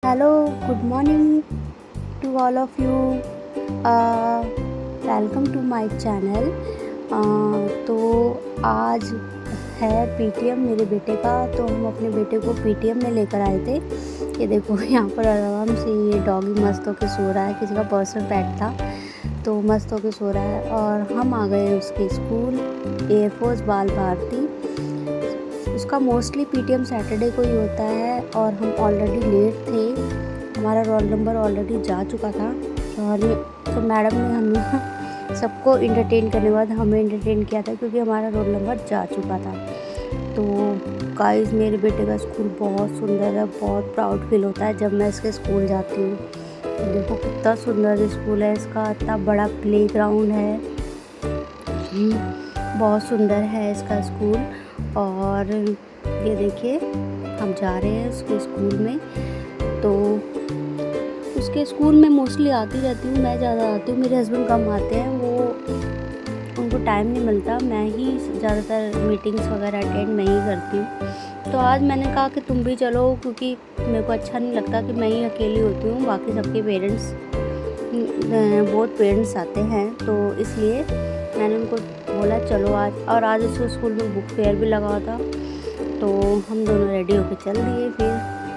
Hello, good morning to all of you. uh, welcome to my channel. तो आज है PTM मेरे बेटे का, तो हम अपने बेटे को पीटीएम में लेकर आए थे। ये देखो यहाँ पर आराम से ये डॉगी मस्त होके सो रहा है, किसी का पर्सनल पेट था तो मस्त होके सो रहा है। और हम आ गए उसके स्कूल, एयरफोर्स बाल भारती। उसका मोस्टली पीटीएम सैटरडे को ही होता है और हम ऑलरेडी लेट थे, हमारा रोल नंबर ऑलरेडी जा चुका था। और तो मैडम ने हमें सबको इंटरटेन करने के बाद हमें इंटरटेन किया था क्योंकि हमारा रोल नंबर जा चुका था। तो गाइस, मेरे बेटे का स्कूल बहुत सुंदर है, बहुत प्राउड फील होता है जब मैं इसके स्कूल जाती हूँ। देखो कितना सुंदर स्कूल है इसका, इतना बड़ा प्ले ग्राउंड है, बहुत सुंदर है इसका स्कूल। और ये देखिए हम जा रहे हैं उसके स्कूल में। तो उसके स्कूल में मोस्टली आती रहती हूँ, मैं ज़्यादा आती हूँ, मेरे हस्बैंड कम आते हैं, उनको टाइम नहीं मिलता, मैं ही ज़्यादातर मीटिंग्स वगैरह अटेंड मैं ही करती हूँ। तो आज मैंने कहा कि तुम भी चलो, क्योंकि मेरे को अच्छा नहीं लगता कि मैं ही अकेली होती हूँ, बाकी सबके पेरेंट्स बहुत पेरेंट्स आते हैं, तो इसलिए मैंने उनको बोला चलो आज। और आज उसको स्कूल में बुक फेयर भी लगा था, तो हम दोनों रेडी होकर चल दिए। फिर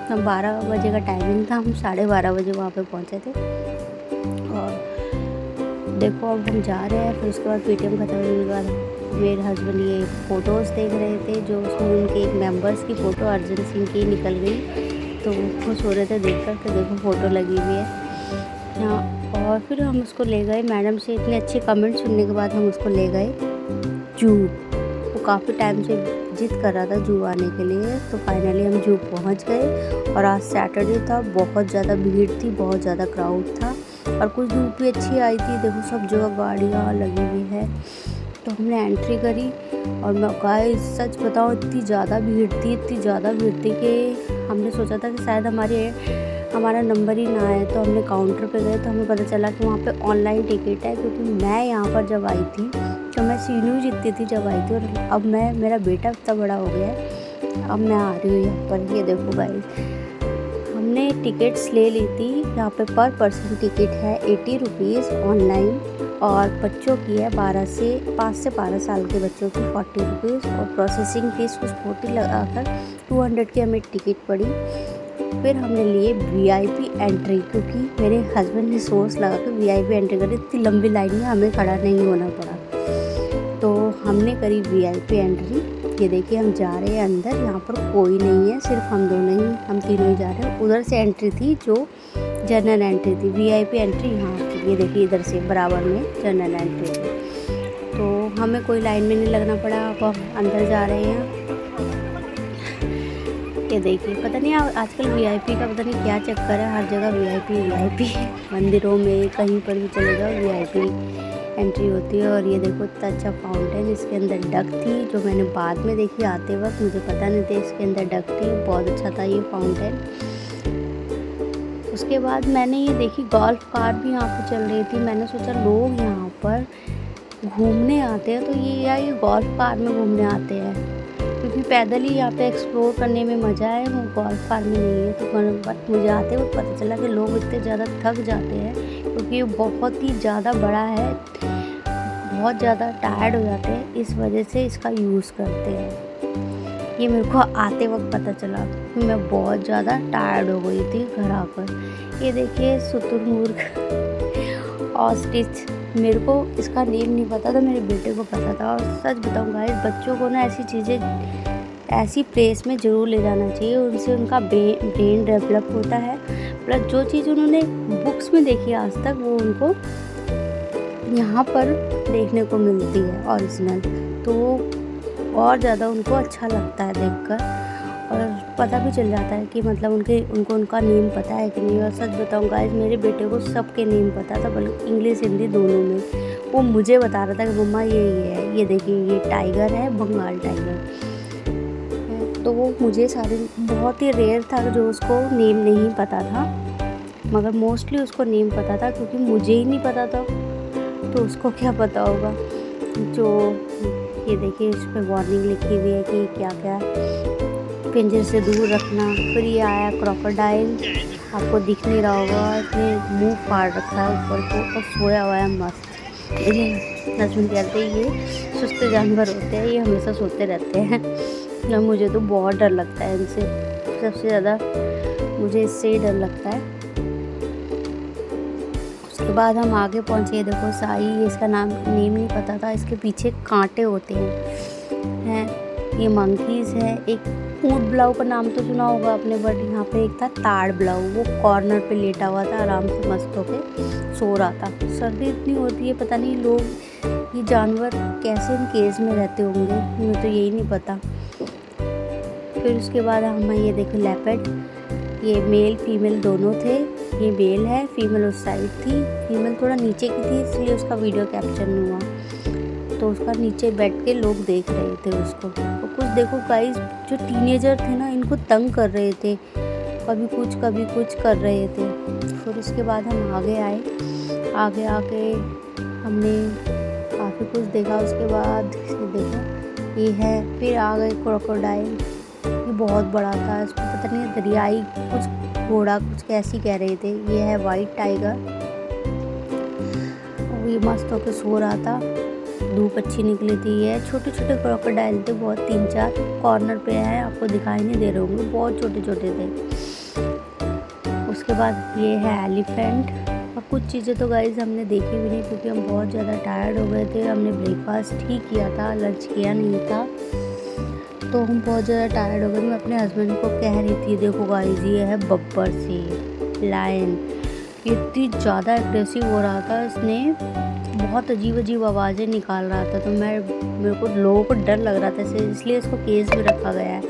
हम 12 बजे का टाइमिंग था, हम 12:30 बजे वहाँ पे पहुँचे थे। और देखो अब हम जा रहे हैं। फिर उसके बाद पीटीएम ख़त्म होने के बाद मेरे हस्बैंड ये फ़ोटोज़ देख रहे थे, जो उसमें उनके एक मेंबर्स की फ़ोटो अर्जन सिंह की निकल गई, तो खुश हो रहे थे देखकर कि देखो फ़ोटो लगी हुई है। हाँ, और फिर हम उसको ले गए, मैडम से इतने अच्छे कमेंट सुनने के बाद हम उसको ले गए जू। वो काफ़ी टाइम से जिद कर रहा था जू आने के लिए, तो फाइनली हम जू पहुंच गए। और आज सैटरडे था, बहुत ज़्यादा भीड़ थी, बहुत ज़्यादा क्राउड था, और कुछ धूप भी अच्छी आई थी। देखो सब जगह गाड़ियाँ लगी हुई है। तो हमने एंट्री करी, और मैं गाइस सच बताऊँ इतनी ज़्यादा भीड़ थी, इतनी ज़्यादा भीड़ थी कि हमने सोचा था कि शायद हमारा नंबर ही ना आए। तो हमने काउंटर पे गए तो हमें पता चला कि वहाँ पे ऑनलाइन टिकट है, क्योंकि मैं यहाँ पर जब आई थी तो मैं सीनू जितनी थी जब आई थी, और अब मेरा बेटा इतना बड़ा हो गया है, अब मैं आ रही हूँ यहाँ पर। ये देखो गाइस, हमने टिकट्स ले ली थी। यहाँ पे पर पर्सन टिकट है 80 रुपीज़ ऑनलाइन, और बच्चों की है 5 से 12 साल के बच्चों की 40 रुपीज़, और प्रोसेसिंग फ़ीस कुछ 40 लगाकर 200 की हमें टिकट पड़ी। फिर हमने लिए वीआईपी एंट्री, क्योंकि मेरे हस्बैंड ने सोर्स लगा कर वीआईपी एंट्री करी, इतनी लंबी लाइन में हमें खड़ा नहीं होना पड़ा, तो हमने करी वीआईपी एंट्री। ये देखिए हम जा रहे हैं अंदर, यहाँ पर कोई नहीं है, सिर्फ हम दोनों ही, हम तीनों ही जा रहे हैं। उधर से एंट्री थी जो जनरल एंट्री थी, वीआईपी एंट्री यहाँ थी। ये देखिए इधर से बराबर में जनरल एंट्री थी, तो हमें कोई लाइन में नहीं लगना पड़ा। अब हम अंदर जा रहे हैं। ये देखिए, पता नहीं आजकल वीआईपी का पता नहीं क्या चक्कर है, हर जगह वीआईपी मंदिरों में कहीं पर भी चले जाओ वीआईपी एंट्री होती है। और ये देखो इतना अच्छा फाउंटेन, इसके अंदर डक थी, जो मैंने बाद में देखी आते वक्त, मुझे पता नहीं था इसके अंदर डक थी, बहुत अच्छा था ये फाउंटेन। उसके बाद मैंने ये देखी गोल्फ कार भी यहाँ पर चल रही थी। मैंने सोचा लोग यहाँ पर घूमने आते हैं तो ये गोल्फ कार में घूमने आते हैं, क्योंकि पैदल ही यहाँ पे एक्सप्लोर करने में मज़ा है, वो गोल्फ कार में नहीं है। तो बट मुझे आते हुए पता चला कि लोग इतने ज़्यादा थक जाते हैं, क्योंकि ये बहुत ही ज़्यादा बड़ा है, बहुत ज़्यादा टायर्ड हो जाते हैं, इस वजह से इसका यूज़ करते हैं। ये मेरे को आते वक्त पता चला, कि मैं बहुत ज़्यादा टायर्ड हो गई थी घर आकर। ये देखिए शुतुरमुर्ग ऑस्ट्रिच, मेरे को इसका नेम नहीं पता था, मेरे बेटे को पता था। और सच बताऊँ गाइस, बच्चों को ना ऐसी चीज़ें ऐसी प्लेस में ज़रूर ले जाना चाहिए, उनसे उनका ब्रेन डेवलप होता है, प्लस जो चीज़ उन्होंने बुक्स में देखी आज तक वो उनको यहाँ पर देखने को मिलती है ओरिजिनल, तो और ज़्यादा उनको अच्छा लगता है देखकर, और पता भी चल जाता है कि मतलब उनको उनका नेम पता है कि नहीं। और सच बताऊँ गाइस, मेरे बेटे को सबके नेम पता था, बल्कि इंग्लिश हिंदी दोनों में। वो मुझे बता रहा था कि मम्मा ये है, ये देखिए ये टाइगर है, बंगाल टाइगर। तो वो मुझे सारे, बहुत ही रेयर था जो उसको नेम नहीं पता था, मगर मोस्टली उसको नेम पता था, क्योंकि मुझे ही नहीं पता था तो उसको क्या पता होगा। जो ये देखिए इस पर वार्निंग लिखी हुई है कि क्या क्या पिंजरे से दूर रखना। फिर ये आया क्रोकोडाइल, आपको दिख नहीं रहा होगा, इसने मुंह फाड़ रखा है ऊपर को और सोया हुआ है मस्त। मेरे हस्बैंड कहते हैं ये सुस्त जानवर होते हैं, ये हमेशा सोते रहते हैं। और मुझे तो बहुत डर लगता है इनसे, सबसे ज़्यादा मुझे इससे ही डर लगता है। उसके बाद हम आगे पहुँचे, देखो साई, इसका नेम नहीं पता था, इसके पीछे कांटे होते हैं। ये मंकीज़ है। एक ऊँट ब्लाउ का नाम तो सुना होगा आपने, बट यहाँ पे एक था ताड़ ब्लाउ, वो कॉर्नर पे लेटा हुआ था, आराम से मस्त होके सो रहा था। सर्दी इतनी होती है, पता नहीं लोग ये जानवर कैसे इन केज में रहते होंगे, मुझे तो यही नहीं पता। फिर उसके बाद हम ये देखें लेपर्ड, ये मेल फीमेल दोनों थे। ये मेल है, फीमेल उस साइड थी, फीमेल थोड़ा नीचे की थी इसलिए उसका वीडियो कैप्चर नहीं हुआ, तो उसका नीचे बैठ के लोग देख रहे थे उसको। तो कुछ देखो गाइस, जो टीनेजर थे ना, इनको तंग कर रहे थे, कभी कुछ कर रहे थे। फिर उसके बाद हम आगे आए, आगे आके हमने काफ़ी कुछ देखा। उसके बाद देखो ये है, फिर आ गए क्रोकोडाइल, ये बहुत बड़ा था, इसको पता नहीं दरियाई कुछ घोड़ा कुछ कैसी कह रहे थे। ये है वाइट टाइगर, और ये मस्त होकर सो रहा था, धूप अच्छी निकली थी। ये छोटे छोटे क्रोकोडाइल थे, बहुत 3-4 कॉर्नर पे है, आपको दिखाई नहीं दे रहे होंगे, बहुत छोटे छोटे थे। उसके बाद ये है एलिफेंट, और कुछ चीज़ें तो गाइस हमने देखी भी नहीं क्योंकि हम बहुत ज़्यादा टायर्ड हो गए थे। हमने ब्रेकफास्ट ही किया था, लंच किया नहीं था, तो हम बहुत ज़्यादा टायर्ड हो गए। मैं अपने हस्बैंड को कह रही थी, देखो गाइस ये है बब्बर सी लायन, इतनी ज़्यादा एग्रेसिव हो रहा था, इसने बहुत अजीब अजीब आवाज़ें निकाल रहा था, तो मेरे को लोगों को डर लग रहा था, इसलिए इसको केज में रखा गया है,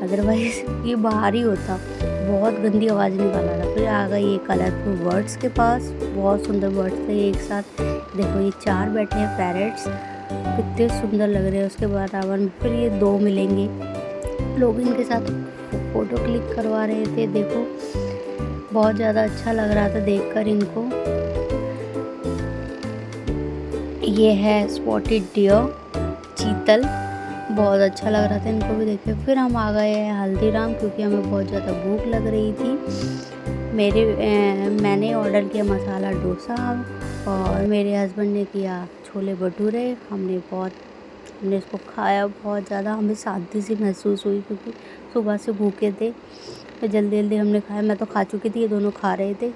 अदरवाइज़ ये बाहर ही होता। बहुत गंदी आवाज़ निकाल रहा था। फिर आ गई ये कलरफुल बर्ड्स के पास, बहुत सुंदर बर्ड्स थे एक साथ, देखो ये 4 बैठे हैं पैरेट्स, कितने सुंदर लग रहे हैं। उसके बाद आवन फिर ये 2 मिलेंगे, लोग इनके साथ फ़ोटो क्लिक करवा रहे थे, देखो बहुत ज़्यादा अच्छा लग रहा था देखकर इनको। ये है स्पॉटेड डियर, चीतल, बहुत अच्छा लग रहा था इनको भी देखे। फिर हम आ गए हैं हल्दीराम क्योंकि हमें बहुत ज़्यादा भूख लग रही थी। मैंने ऑर्डर किया मसाला डोसा और मेरे हस्बैंड ने किया छोले भटूरे। हमने इसको खाया, बहुत ज़्यादा हमें शांति सी महसूस हुई क्योंकि सुबह से भूखे थे, तो जल्दी जल्दी हमने खाया। मैं तो खा चुकी थी, ये दोनों खा रहे थे।